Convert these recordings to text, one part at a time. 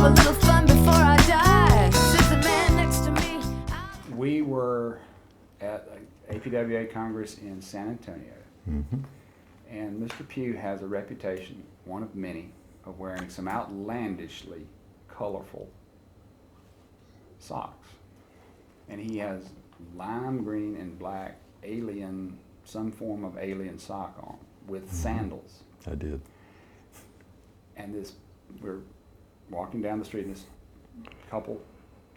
have a little fun before I die. Says the man next to me. We were at APWA Congress in San Antonio, and Mr. Pugh has a reputation, one of many, of wearing some outlandishly colorful socks. And he has lime green and black alien, some form of alien sock on with sandals. I did. And we're walking down the street and this couple,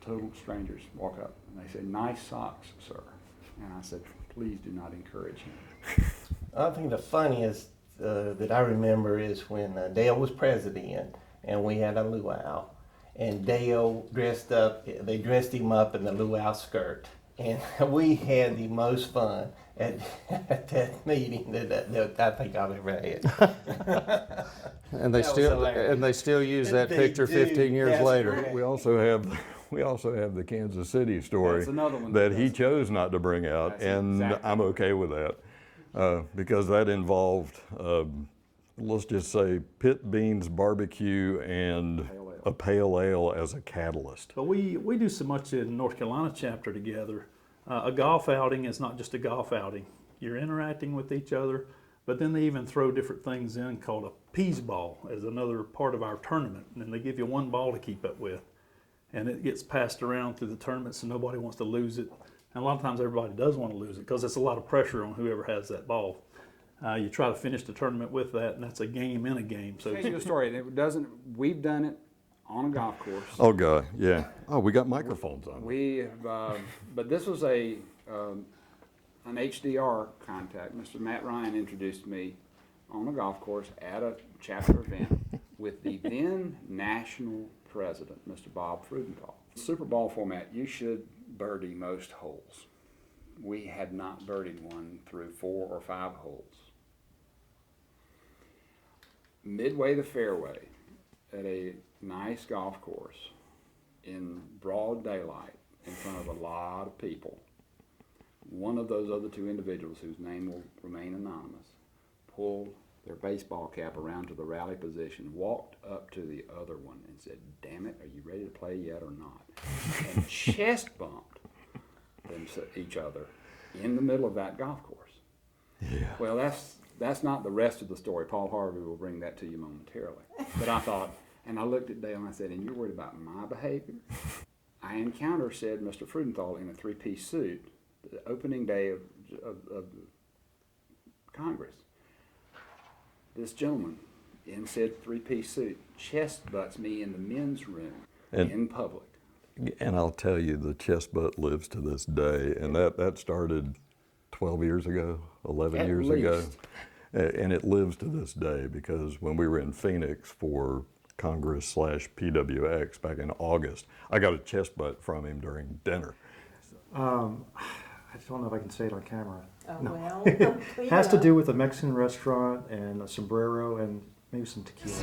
total strangers, walk up and they say, "Nice socks, sir." And I said, "Please do not encourage him." I think the funniest that I remember is when Dale was president and we had a luau. And Dale they dressed him up in the luau skirt. And we had the most fun at that meeting that I think I've ever had. And they still use that They picture do. 15 years That's later. correct. We also have the Kansas City story That's another one that that he does. chose not to bring out, That's and exactly I'm okay with that because that involved, let's just say, pit beans, barbecue, and Pale ale. a pale ale as a catalyst. But we do so much in North Carolina chapter together. A golf outing is not just a golf outing. You're interacting with each other, but then they even throw different things in called a peas ball as another part of our tournament. And then they give you one ball to keep up with. And it gets passed around through the tournament so nobody wants to lose it. And a lot of times everybody does want to lose it because it's a lot of pressure on whoever has that ball. You try to finish the tournament with that, and that's a game in a game. So Tell you a story. We've done it on a golf course. Oh, God, yeah. Oh, we got microphones on. We have, but this was an HDR contact. Mr. Matt Ryan introduced me on a golf course at a chapter event with the then national president, Mr. Bob Freudenthal. Super Bowl format, you should birdie most holes. We had not birdied one through 4 or 5 holes. Midway the fairway at a nice golf course in broad daylight in front of a lot of people, one of those other 2 individuals whose name will remain anonymous pulled their baseball cap around to the rally position, walked up to the other one and said, "Damn it, are you ready to play yet or not?" and chest bumped each other in the middle of that golf course. Yeah. Well, that's not the rest of the story. Paul Harvey will bring that to you momentarily. But I thought, and I looked at Dale and I said, "And you're worried about my behavior?" I encountered said Mr. Freudenthal in a 3-piece suit the opening day of Congress. This gentleman in said 3-piece suit chest butts me in the men's room in public. And I'll tell you, the chest butt lives to this day, and that started 12 years ago, 11 At years ago. least. And it lives to this day because when we were in Phoenix for Congress/PWX back in August, I got a chest butt from him during dinner. I don't know if I can say it on camera. Oh, No. well, It has to do with a Mexican restaurant and a sombrero and maybe some tequila.